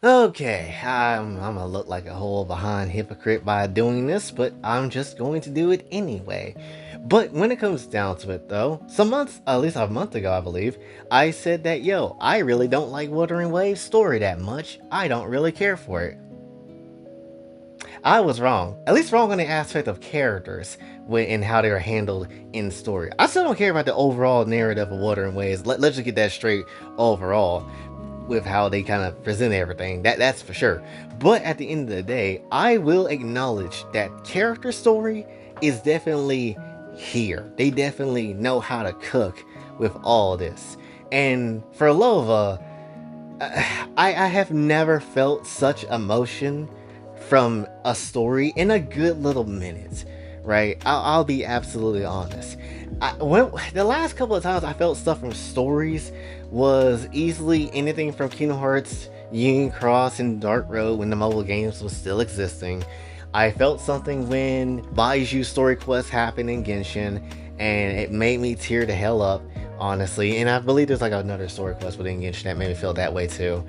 Okay, I'm gonna look like a whole behind hypocrite by doing this, but I'm just going to do it anyway. But when it comes down to it, though, some months, at least a month ago, I believe, I said that, yo, I really don't like Wuthering Waves' story that much. I don't really care for it. I was wrong. At least wrong on the aspect of characters and how they are handled in story. I still don't care about the overall narrative of Wuthering Waves. Let's just get that straight overall with how they kind of present everything. That's for sure. But at the end of the day, I will acknowledge that character story is definitely here. They definitely know how to cook with all this. And for Lova, I have never felt such emotion from a story in a good little minute, right? I'll be absolutely honest. The last couple of times I felt stuff from stories was easily anything from Kingdom Hearts, Union Cross, and Dark Road when the mobile games was still existing. I felt something when Baiju story quest happened in Genshin, and it made me tear the hell up, honestly. And I believe there's like another story quest within Genshin that made me feel that way too.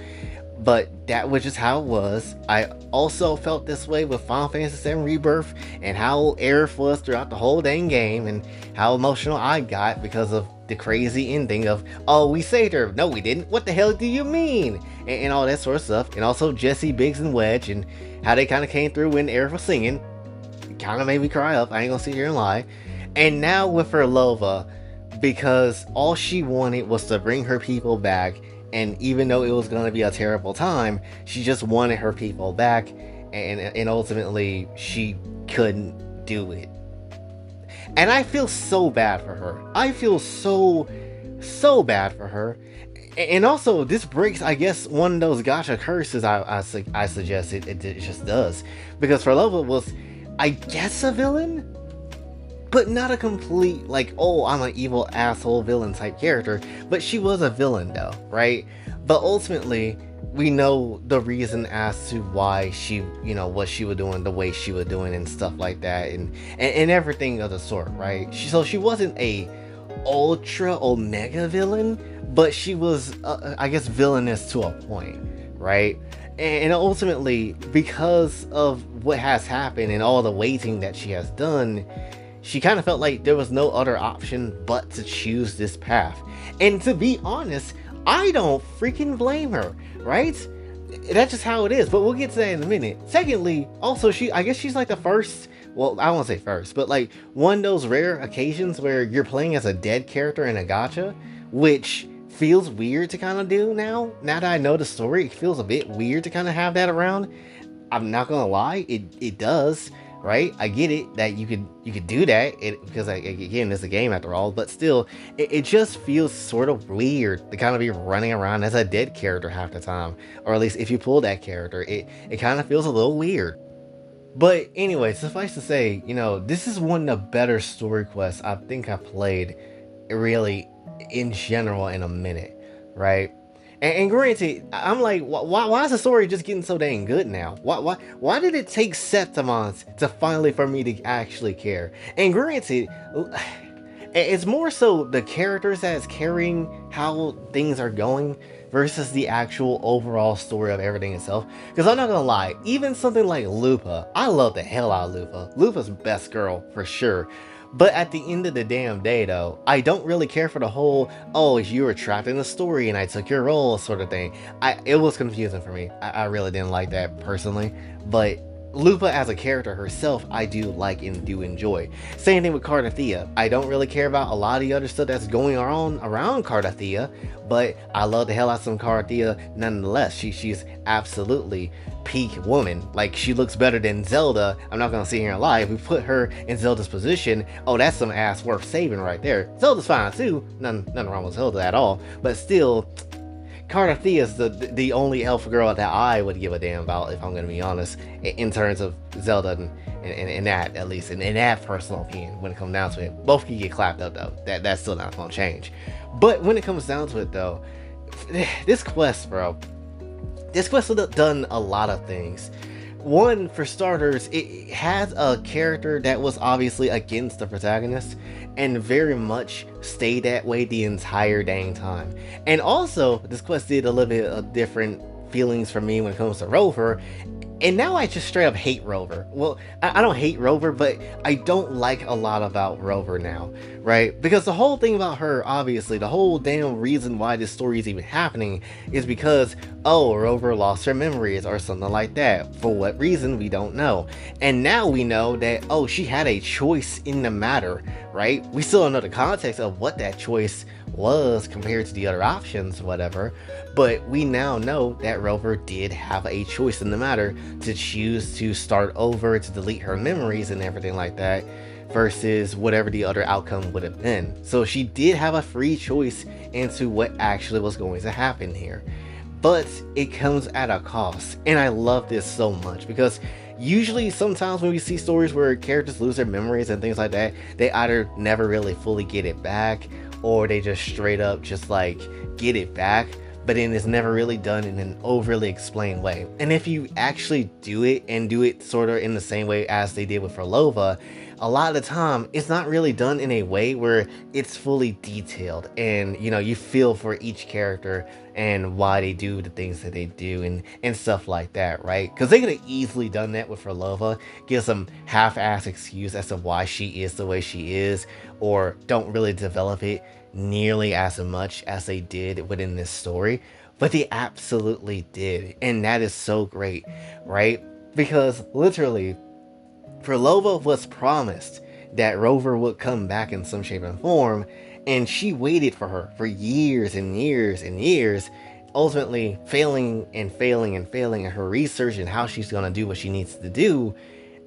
But that was just how it was. I also felt this way with Final Fantasy VII Rebirth and how Aerith was throughout the whole dang game and how emotional I got because of the crazy ending of, oh, we saved her. No, we didn't. What the hell do you mean? And all that sort of stuff. And also Jesse, Biggs, and Wedge and how they kind of came through when Aerith was singing. It kind of made me cry up. I ain't gonna sit here and lie. And now with Phrolova, because all she wanted was to bring her people back, and even though it was going to be a terrible time, she just wanted her people back, and ultimately she couldn't do it. And I feel so bad for her. I feel so bad for her. And also, this breaks, I guess, one of those gacha curses I suggest it just does. Because Phrolova was, I guess, a villain? But not a complete, like, oh, I'm an evil asshole villain type character. But she was a villain, though, right? But ultimately, we know the reason as to why she, what she was doing, the way she was doing, and stuff like that, and everything of the sort, right? So she wasn't a ultra omega villain, but she was, I guess, villainous to a point, right? And ultimately, because of what has happened and all the waiting that she has done, she kind of felt like there was no other option but to choose this path. And to be honest, I don't freaking blame her, right? That's just how it is, but we'll get to that in a minute. Secondly, also, I guess she's like the first, well, I won't say first, but like one of those rare occasions where you're playing as a dead character in a gacha, which feels weird to kind of do now. Now that I know the story, it feels a bit weird to kind of have that around. I'm not gonna lie, it does, right? I get it that you could do that because again, it's a game after all, but still, it just feels sort of weird to kind of be running around as a dead character half the time, or at least if you pull that character, it kind of feels a little weird. But anyway, suffice to say, this is one of the better story quests I think I played, really, in general, in a minute, right? And granted, I'm like, why is the story just getting so dang good now? Why did it take Septimonths to finally for me to actually care? And granted, it's more so the characters that's carrying how things are going versus the actual overall story of everything itself. Because I'm not gonna lie, even something like Lupa, I love the hell out of Lupa. Lupa's best girl for sure. But at the end of the damn day, though, I don't really care for the whole, oh, you were trapped in the story and I took your role sort of thing. It was confusing for me. I really didn't like that personally. But Lupa as a character herself, I do like and do enjoy. Same thing with Cardathea. I don't really care about a lot of the other stuff that's going on around Cardathea, but I love the hell out of some Cardathea nonetheless. She's absolutely peak woman. Like, she looks better than Zelda. I'm not gonna sit here and lie. If we put her in Zelda's position, oh, that's some ass worth saving right there. Zelda's fine too. Nothing wrong with Zelda at all. But still, Cardathea is the only elf girl that I would give a damn about, if I'm gonna be honest, in terms of Zelda and that, at least in that personal opinion. When it comes down to it, both can get clapped up though. That's still not gonna change. But when it comes down to it though, this quest, bro, this quest has done a lot of things. One, for starters, it has a character that was obviously against the protagonist and very much stayed that way the entire dang time. And also, this quest did a little bit of different feelings for me when it comes to Rover, and now I just straight up hate Rover. Well, I don't hate Rover, but I don't like a lot about Rover now, right? Because the whole thing about her, obviously, the whole damn reason why this story is even happening is because, oh, Rover lost her memories or something like that. For what reason, we don't know. And now we know that, oh, she had a choice in the matter, right? We still don't know the context of what that choice was compared to the other options, whatever. But we now know that Rover did have a choice in the matter to choose to start over, to delete her memories and everything like that, versus whatever the other outcome would have been. So she did have a free choice into what actually was going to happen here. But it comes at a cost. And I love this so much because usually sometimes when we see stories where characters lose their memories and things like that, they either never really fully get it back, or they just straight up just like get it back, but then it's never really done in an overly explained way. And if you actually do it and do it sort of in the same way as they did with Phrolova, a lot of the time it's not really done in a way where it's fully detailed and you feel for each character and why they do the things that they do and stuff like that, right? Because they could have easily done that with Phrolova, give some half-ass excuse as to why she is the way she is, or don't really develop it nearly as much as they did within this story. But they absolutely did, and that is so great, right? Because literally Phrolova was promised that Rover would come back in some shape and form, and she waited for her for years and years and years, ultimately failing and failing and failing in her research and how she's going to do what she needs to do.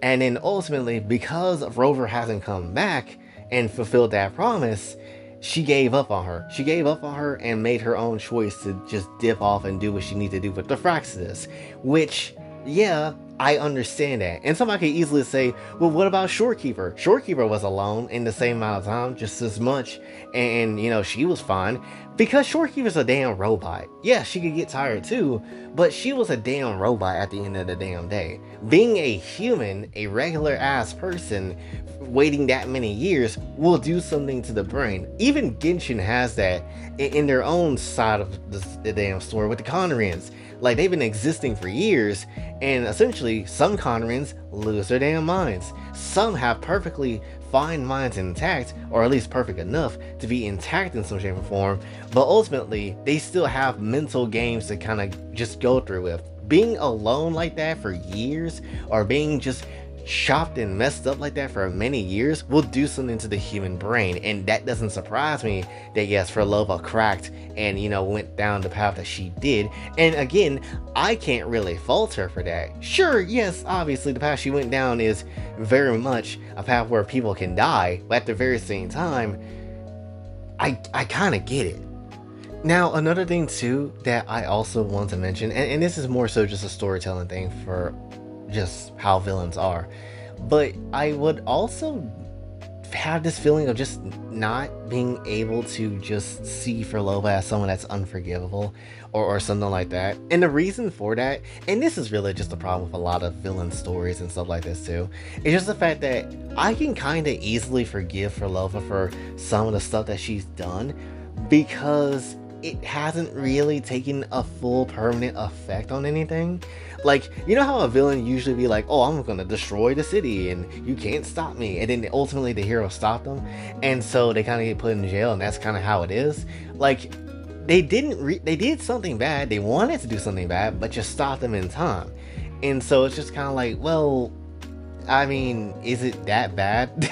And then ultimately, because Rover hasn't come back and fulfilled that promise, she gave up on her. She gave up on her and made her own choice to just dip off and do what she needs to do with the Fraxis, which, yeah, I understand that. And somebody could easily say, well, what about Shorekeeper? Shorekeeper was alone in the same amount of time, just as much, and she was fine. Because Shorekeeper's a damn robot. Yeah, she could get tired too, but she was a damn robot at the end of the damn day. Being a human, a regular ass person, waiting that many years will do something to the brain. Even Genshin has that in their own side of the damn story with the Conrians. Like, they've been existing for years, and essentially some Conrians lose their damn minds. Some have perfectly fine minds intact, or at least perfect enough to be intact in some shape or form, but ultimately they still have mental games to kind of just go through with. Being alone like that for years, or being just chopped and messed up like that for many years, will do something to the human brain. And that doesn't surprise me that, yes, Phrolova cracked and went down the path that she did. And again, I can't really fault her for that. Sure, yes, obviously the path she went down is very much a path where people can die, but at the very same time, I kind of get it. Now, another thing too that I also want to mention, and this is more so just a storytelling thing for just how villains are, but I would also have this feeling of just not being able to just see Phrolova as someone that's unforgivable or something like that. And the reason for that, and this is really just a problem with a lot of villain stories and stuff like this too, is just the fact that I can kind of easily forgive Phrolova for some of the stuff that she's done, because it hasn't really taken a full permanent effect on anything. Like, how a villain usually be like, oh, I'm gonna destroy the city and you can't stop me, and then ultimately the hero stopped them, and so they kind of get put in jail, and that's kind of how it is. Like, they did something bad, they wanted to do something bad, but just stopped them in time. And so it's just kind of like, well, I mean, is it that bad?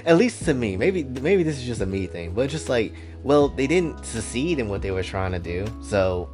At least to me. Maybe this is just a me thing, but just like, well, they didn't succeed in what they were trying to do, so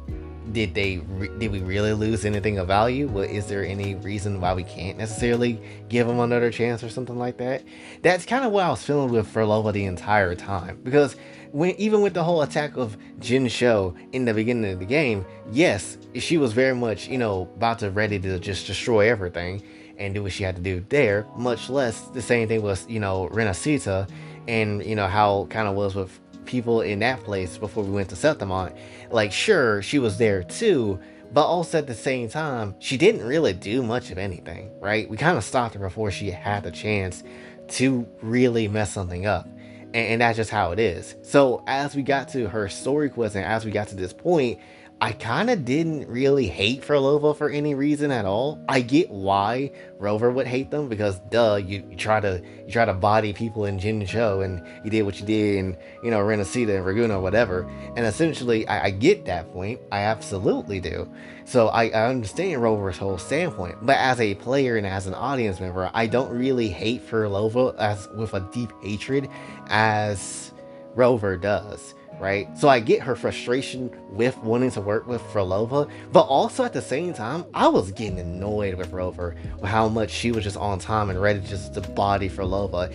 did we really lose anything of value? Well, is there any reason why we can't necessarily give them another chance or something like that? That's kind of what I was feeling with Phrolova the entire time, because even with the whole attack of Jin Sho in the beginning of the game, yes, she was very much ready to just destroy everything and do what she had to do there. Much less the same thing was Renacita, and how kind of was with people in that place before we went to Septimont. Like, sure, she was there too, but also at the same time, she didn't really do much of anything, right? We kind of stopped her before she had the chance to really mess something up. And that's just how it is. So as we got to her story quest and as we got to this point, I kind of didn't really hate Phrolova for any reason at all. I get why Rover would hate them because duh, you try to body people in Jinchou and you did what you did in Renesita and Raguna or whatever. And essentially, I get that point. I absolutely do. So I understand Rover's whole standpoint. But as a player and as an audience member, I don't really hate Phrolova as with a deep hatred as Rover does, right? So I get her frustration with wanting to work with Phrolova, but also at the same time, I was getting annoyed with Rover with how much she was just on time and ready just to body Phrolova,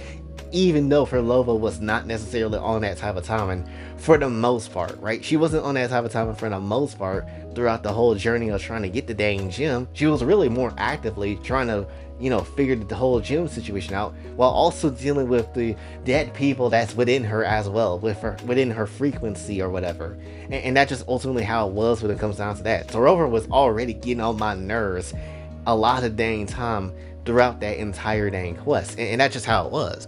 even though Phrolova was not necessarily on that type of timing for the most part, right? She wasn't on that type of timing for the most part throughout the whole journey of trying to get the dang gem. She was really more actively trying to figure the whole gym situation out while also dealing with the dead people that's within her as well, within her frequency or whatever. And that's just ultimately how it was when it comes down to that. So Rover was already getting on my nerves a lot of dang time throughout that entire dang quest. And that's just how it was.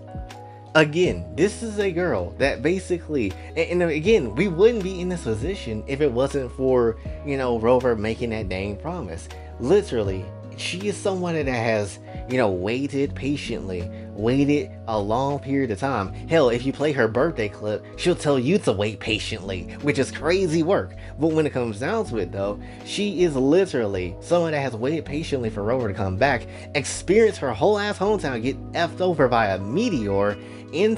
Again, this is a girl that basically, and again, we wouldn't be in this position if it wasn't for, Rover making that dang promise. Literally, she is someone that has, waited patiently, waited a long period of time. Hell, if you play her birthday clip, she'll tell you to wait patiently, which is crazy work. But when it comes down to it though, she is literally someone that has waited patiently for Rover to come back, experience her whole ass hometown get effed over by a meteor, in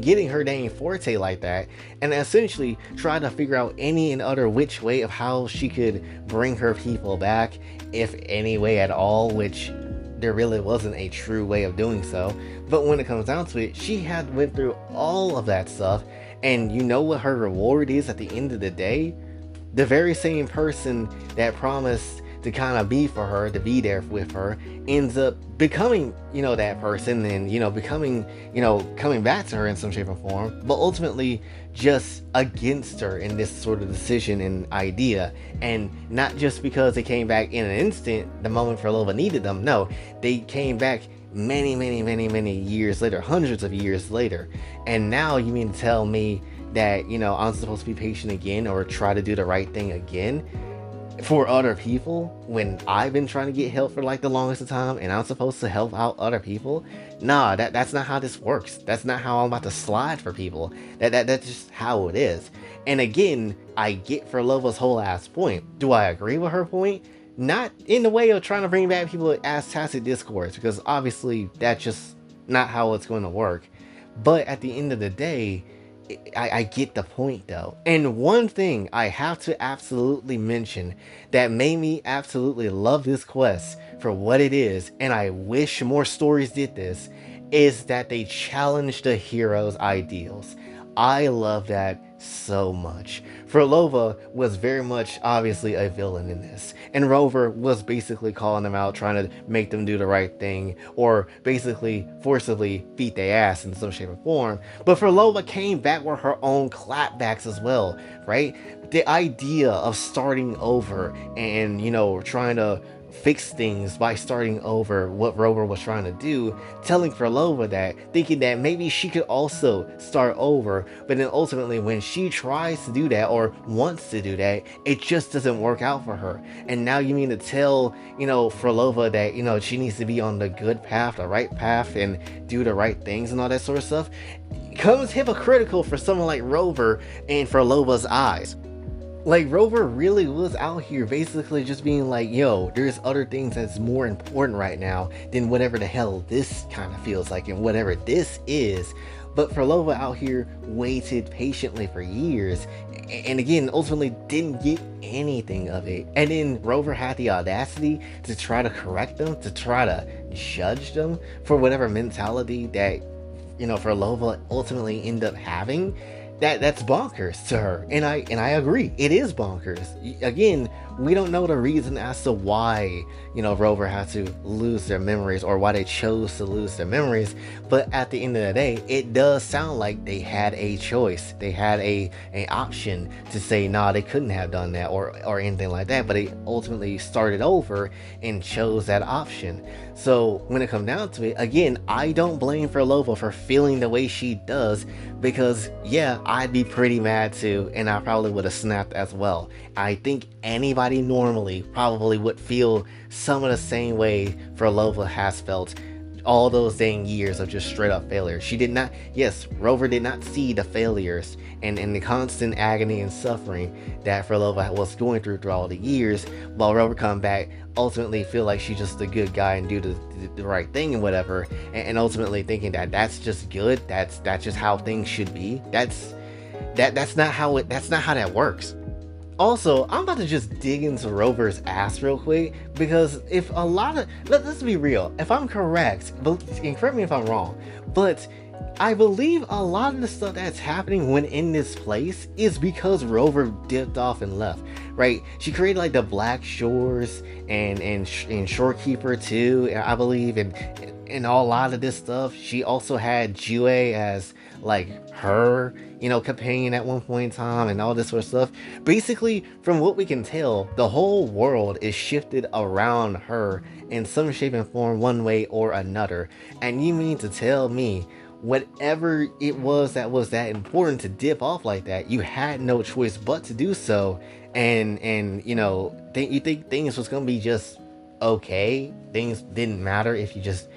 getting her dang forte like that, and essentially try to figure out any and other which way of how she could bring her people back, if any way at all, which there really wasn't a true way of doing so. But when it comes down to it, she had went through all of that stuff, and you know what her reward is at the end of the day? The very same person that promised to kind of be for her, to be there with her, ends up becoming, that person and, becoming, coming back to her in some shape or form, but ultimately just against her in this sort of decision and idea. And not just because they came back in an instant, the moment Phrolova needed them. No, they came back many, many, many, many years later, hundreds of years later. And now you mean to tell me that, I'm supposed to be patient again or try to do the right thing again for other people when I've been trying to get help for like the longest of time and I'm supposed to help out other people? Nah, that's not how this works. That's not how I'm about to slide for people. That's just how it is. And again, I get Phrolova's whole ass point. Do I agree with her point? Not in the way of trying to bring back people as tacit discourse, because obviously that's just not how it's going to work. But at the end of the day, I get the point though. And one thing I have to absolutely mention that made me absolutely love this quest for what it is, and I wish more stories did this, is that they challenge the hero's ideals. I love that so much. Phrolova was very much obviously a villain in this, and Rover was basically calling them out, trying to make them do the right thing, or basically forcibly beat their ass in some shape or form. But Phrolova came back with her own clapbacks as well, right? The idea of starting over and, trying to fix things by starting over, what Rover was trying to do, telling Phrolova that, thinking that maybe she could also start over, but then ultimately when she tries to do that or wants to do that, it just doesn't work out for her. And now you mean to tell, Phrolova that, she needs to be on the good path, the right path, and do the right things and all that sort of stuff? Comes hypocritical for someone like Rover in Phrolova's eyes. Like, Rover really was out here basically just being like, yo, there's other things that's more important right now than whatever the hell this kind of feels like and whatever this is. But Phrolova out here waited patiently for years, and again, ultimately didn't get anything of it. And then Rover had the audacity to try to correct them, to try to judge them for whatever mentality that, Phrolova ultimately ended up having. That's bonkers to her, and I agree, it is bonkers. Again, we don't know the reason as to why Rover had to lose their memories or why they chose to lose their memories, but at the end of the day, it does sound like they had a choice. They had a option to say nah, they couldn't have done that or anything like that, but they ultimately started over and chose that option. So when it comes down to it, again, I don't blame Phrolova for feeling the way she does, because yeah, I'd be pretty mad too, and I probably would have snapped as well. I think anybody normally probably would feel some of the same way Phrolova has felt all those dang years of just straight up failure. She did not, yes, Rover did not see the failures and the constant agony and suffering that Phrolova was going through all the years, while Rover come back, ultimately feel like she's just a good guy and do the right thing and whatever, and ultimately thinking that that's just good, that's just how things should be. That's not how that works. Also, I'm about to just dig into Rover's ass real quick, because if a lot of let's be real, if I'm correct, and correct me if I'm wrong, but I believe a lot of the stuff that's happening when in this place is because Rover dipped off and left, right? She created like the Black Shores and Shorekeeper too, I believe, and a lot of this stuff. She also had Jue as like her, companion at one point in time and all this sort of stuff. Basically, from what we can tell, the whole world is shifted around her in some shape and form, one way or another. And you mean to tell me whatever it was that important to dip off like that, you had no choice but to do so, and you think things was gonna be just okay, things didn't matter if you just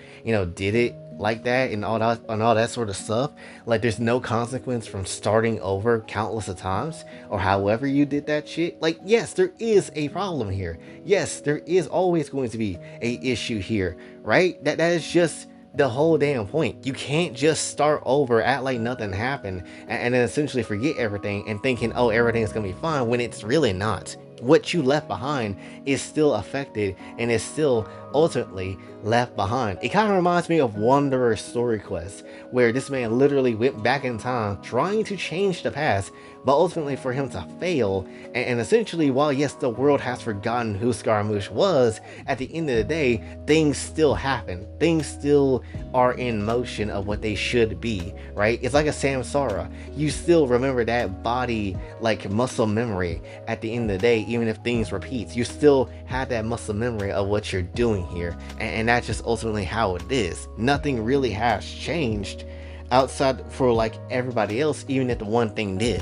did it like that and all that sort of stuff, like there's no consequence from starting over countless of times or however you did that shit. Like, yes, there is a problem here, yes, there is always going to be a issue here, right? That is just the whole damn point. You can't just start over, act like nothing happened, and then essentially forget everything and thinking, oh, everything's gonna be fine, when it's really not. What you left behind is still affected and is still ultimately left behind. It kind of reminds me of Wanderer's story quest, where this man literally went back in time trying to change the past, but ultimately for him to fail, and essentially, while yes, the world has forgotten who Scaramouche was, at the end of the day, things still happen. Things still are in motion of what they should be, right? It's like a Samsara. You still remember that body, like muscle memory at the end of the day, even if things repeat. You still have that muscle memory of what you're doing here, and that's just ultimately how it is. Nothing really has changed outside for like everybody else, even if the one thing did.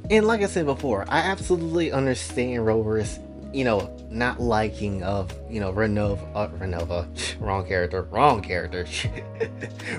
And like I said before, I absolutely understand Rover's, not liking of, Renova, wrong character.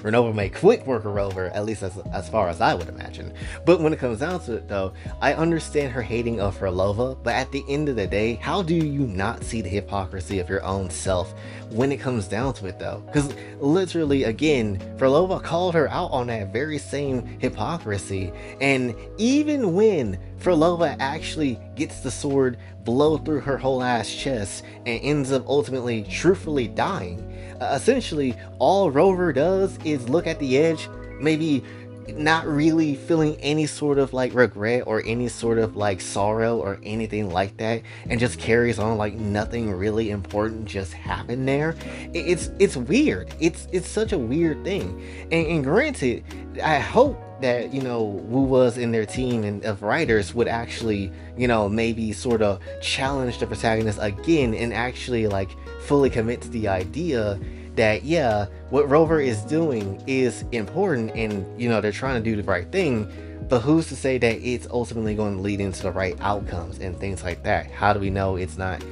Renova may quick work a Rover, at least as far as I would imagine. But when it comes down to it though, I understand her hating of Phrolova, but at the end of the day, how do you not see the hypocrisy of your own self when it comes down to it though? Because literally, again, Phrolova called her out on that very same hypocrisy, and even when Phrolova actually gets the sword blow through her whole ass chest and ends up ultimately truthfully dying, essentially all Rover does is look at the edge, maybe not really feeling any sort of like regret or any sort of like sorrow or anything like that, and just carries on like nothing really important just happened there. It's weird. It's such a weird thing. And granted, I hope that Wu was in their team and of writers would actually maybe sort of challenge the protagonist again and actually like fully commit to the idea that yeah, what Rover is doing is important, and they're trying to do the right thing, but who's to say that it's ultimately going to lead into the right outcomes and things like that? How do we know it's not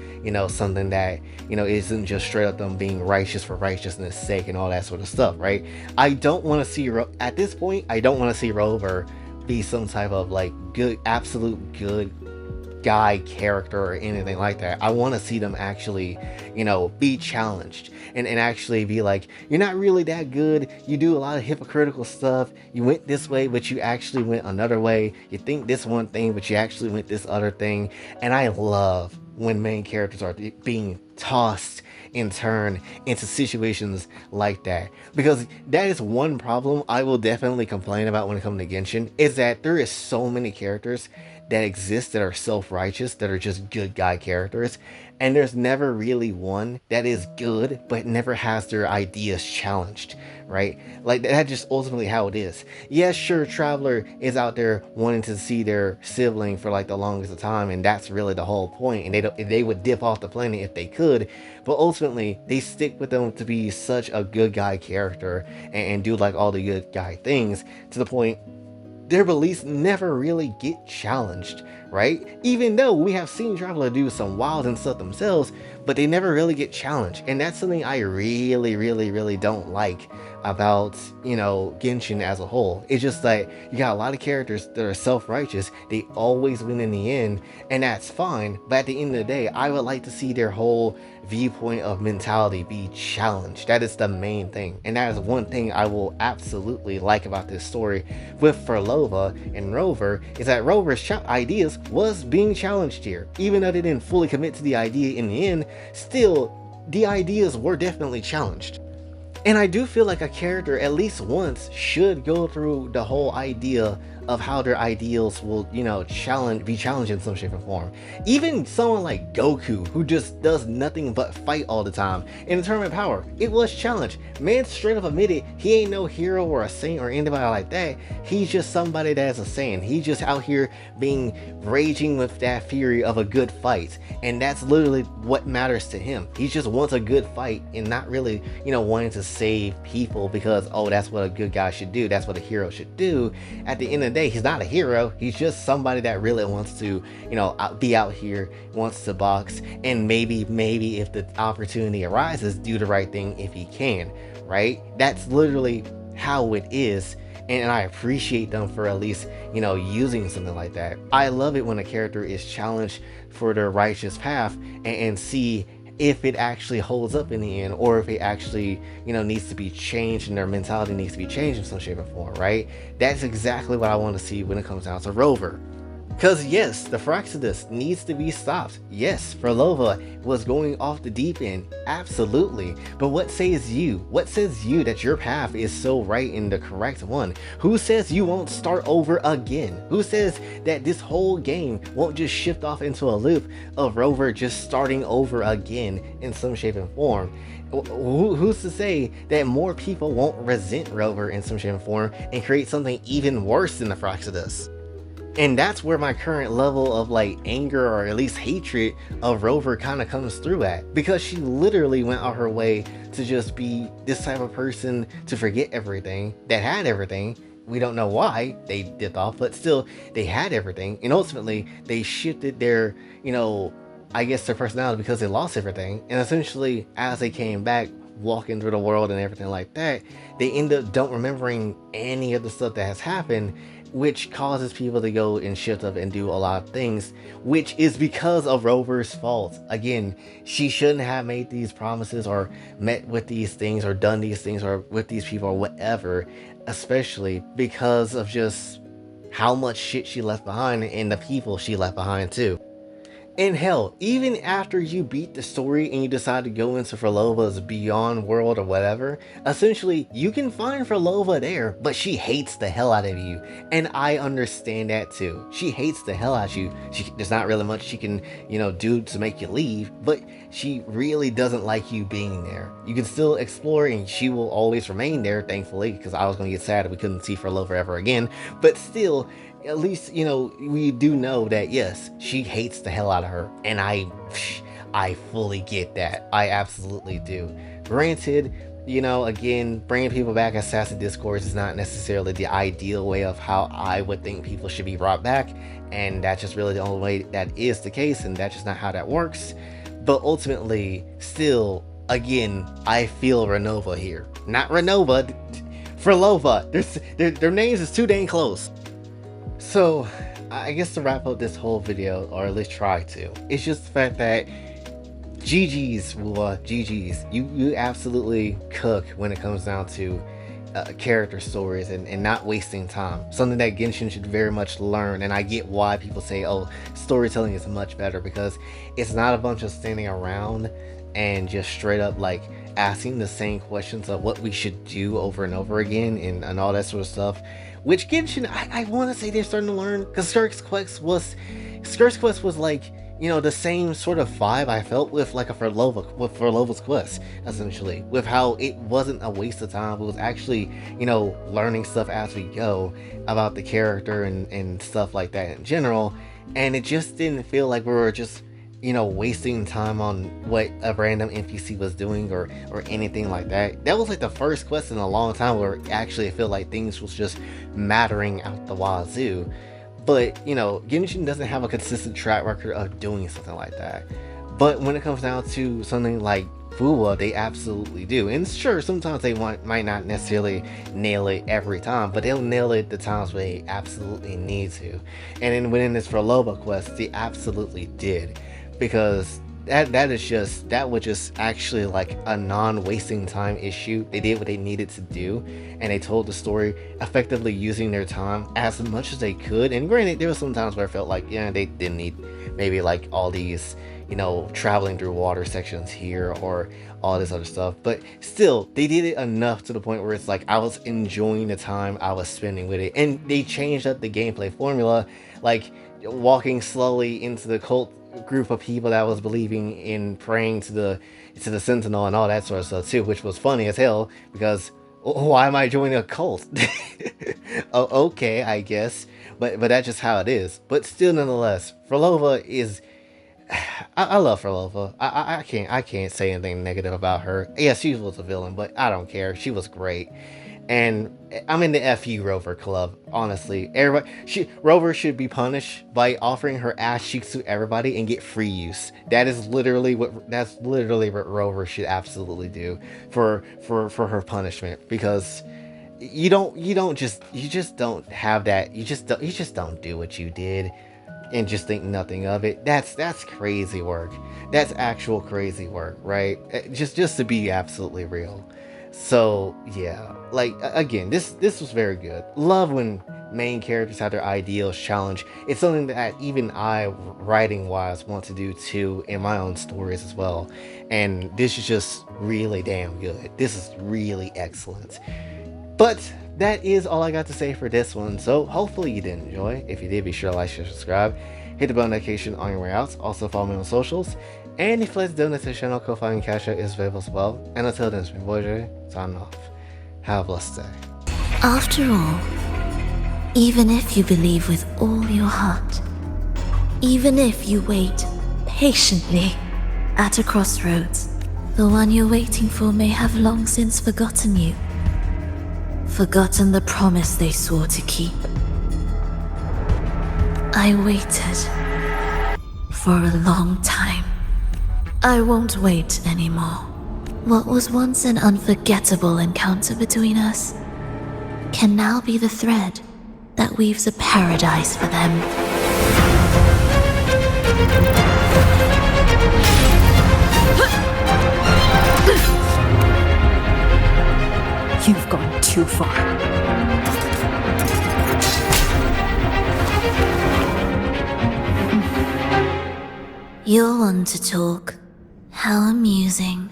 something that isn't just straight up them being righteous for righteousness sake and all that sort of stuff, right? I don't want to see at this point, I don't want to see Rover be some type of like good, absolute good guy character or anything like that. I want to see them actually be challenged and actually be like, you're not really that good, you do a lot of hypocritical stuff, you went this way but you actually went another way, you think this one thing but you actually went this other thing. And I love when main characters are being tossed and turned into situations like that, because that is one problem I will definitely complain about when it comes to Genshin, is that there is so many characters that exist that are self-righteous, that are just good guy characters, and there's never really one that is good but never has their ideas challenged, right? Like that's just ultimately how it is. Yes, sure, Traveler is out there wanting to see their sibling for like the longest of time, and that's really the whole point, and they would dip off the planet if they could, but ultimately they stick with them to be such a good guy character and do like all the good guy things to the point their beliefs never really get challenged, right? Even though we have seen Traveler do some wild and stuff themselves, but they never really get challenged. And that's something I really don't like about, Genshin as a whole. It's just like you got a lot of characters that are self-righteous. They always win in the end, and that's fine. But at the end of the day, I would like to see their whole viewpoint of mentality be challenged. That is the main thing. And that is one thing I will absolutely like about this story with Phrolova and Rover, is that Rover's ideas was being challenged here. Even though they didn't fully commit to the idea in the end, still, the ideas were definitely challenged. And I do feel like a character at least once should go through the whole idea of how their ideals will, be challenged in some shape or form. Even someone like Goku, who just does nothing but fight all the time, in the Tournament of Power, it was challenged. Man straight up admitted he ain't no hero or a saint or anybody like that. He's just somebody that's a saint. He's just out here raging with that fury of a good fight. And that's literally what matters to him. He just wants a good fight and not really, wanting to save people because, oh, that's what a good guy should do. That's what a hero should do. At the end of the day, he's not a hero. He's just somebody that really wants to, be out here, wants to box, and maybe if the opportunity arises, do the right thing if he can, right? That's literally how it is. And I appreciate them for at least, using something like that. I love it when a character is challenged for their righteous path and see if it actually holds up in the end, or if it actually, needs to be changed and their mentality needs to be changed in some shape or form, right? That's exactly what I want to see when it comes down to Rover. Because yes, the Phrolova needs to be stopped. Yes, Phrolova was going off the deep end, absolutely. But what says you? What says you that your path is so right and the correct one? Who says you won't start over again? Who says that this whole game won't just shift off into a loop of Rover just starting over again in some shape and form? Who's to say that more people won't resent Rover in some shape and form and create something even worse than the Phrolova? And that's where my current level of anger or at least hatred of Rover kind of comes through at, because she literally went out her way to just be this type of person to forget everything that had everything. We don't know why they dipped off, but still they had everything, and ultimately they shifted their, I guess their personality because they lost everything. And essentially as they came back, walking through the world and everything like that, they end up don't remembering any of the stuff that has happened, which causes people to go and shift up and do a lot of things, which is because of Rover's fault. Again, she shouldn't have made these promises or met with these things or done these things or with these people or whatever, especially because of just how much shit she left behind and the people she left behind too. And hell, even after you beat the story and you decide to go into Phrolova's Beyond World or whatever, essentially you can find Phrolova there, but she hates the hell out of you. And I understand that too. She hates the hell out of you. There's not really much she can, do to make you leave, but she really doesn't like you being there. You can still explore and she will always remain there, thankfully, because I was going to get sad if we couldn't see Phrolova ever again. But still, at least, we do know that, yes, she hates the hell out of her. And I fully get that. I absolutely do. Granted, again, bringing people back as sassy discourse is not necessarily the ideal way of how I would think people should be brought back. And that's just really the only way that is the case. And that's just not how that works. But ultimately, still, again, I feel Renova here. Not Renova, Phrolova. Their names is too dang close. So, I guess to wrap up this whole video, or at least try to, it's just the fact that GG's, Wula, GG's. You absolutely cook when it comes down to character stories and not wasting time. Something that Genshin should very much learn, and I get why people say, oh, storytelling is much better, because it's not a bunch of standing around and just straight up asking the same questions of what we should do over and over again and all that sort of stuff. Which Genshin, I want to say they're starting to learn, because Skirk's Quest was the same sort of vibe I felt with Phrolova's Quest, essentially, with how it wasn't a waste of time. It was actually, learning stuff as we go about the character and stuff like that in general, and it just didn't feel like we were just wasting time on what a random NPC was doing or anything like that. That was the first quest in a long time where actually I feel like things was just mattering out the wazoo. But, Genshin doesn't have a consistent track record of doing something like that. But when it comes down to something like Fuwa, they absolutely do. And sure, sometimes they might not necessarily nail it every time, but they'll nail it the times where they absolutely need to. And then within this Phrolova quest, they absolutely did. Because that was just actually like a non-wasting time issue. They did what they needed to do, and they told the story effectively using their time as much as they could. And granted, there were some times where I felt like, yeah, they didn't need maybe like all these, traveling through water sections here or all this other stuff. But still, they did it enough to the point where it's like I was enjoying the time I was spending with it. And they changed up the gameplay formula, like walking slowly into the cult group of people that was believing in praying to the Sentinel and all that sort of stuff too, which was funny as hell because why am I joining a cult? Oh, okay, I guess, but that's just how it is. But still, nonetheless, Phrolova is. I love Phrolova. I can't say anything negative about her. Yeah, she was a villain, but I don't care. She was great. And I'm in the FU Rover club, honestly. Rover should be punished by offering her ass cheeks to everybody and get free use. That's literally what Rover should absolutely do for her punishment, because you just don't have that. You just don't do what you did and just think nothing of it. That's crazy work. That's actual crazy work, right? Just to be absolutely real. So yeah, like again, this was very good. Love when main characters have their ideals challenged. It's something that even I, writing wise, want to do too in my own stories as well. And this is just really damn good. This is really excellent. But that is all I got to say for this one. So hopefully you did enjoy. If you did, be sure to like, share, subscribe, hit the bell notification on your way out. Also follow me on socials. And if you'd like to donate to the channel, Kofi and Cash App is available as well. And until then, it's been Boy J, signing off. Have a blessed day. After all, even if you believe with all your heart, even if you wait patiently at a crossroads, the one you're waiting for may have long since forgotten you. Forgotten the promise they swore to keep. I waited for a long time. I won't wait anymore. What was once an unforgettable encounter between us can now be the thread that weaves a paradise for them. You've gone too far. You're one to talk. How amusing.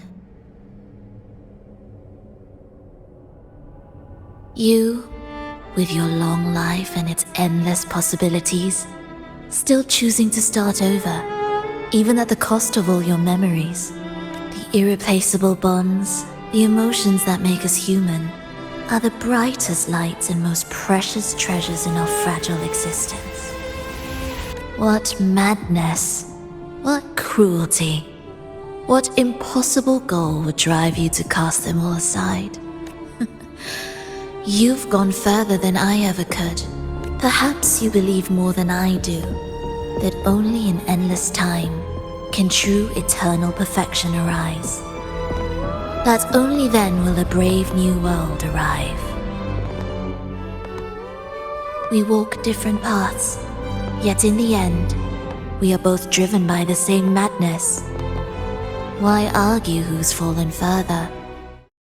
You, with your long life and its endless possibilities, still choosing to start over, even at the cost of all your memories. The irreplaceable bonds, the emotions that make us human, are the brightest lights and most precious treasures in our fragile existence. What madness, what cruelty, what impossible goal would drive you to cast them all aside? You've gone further than I ever could. Perhaps you believe more than I do, that only in endless time can true eternal perfection arise. That only then will a brave new world arrive. We walk different paths, yet in the end, we are both driven by the same madness. Why argue who's fallen further?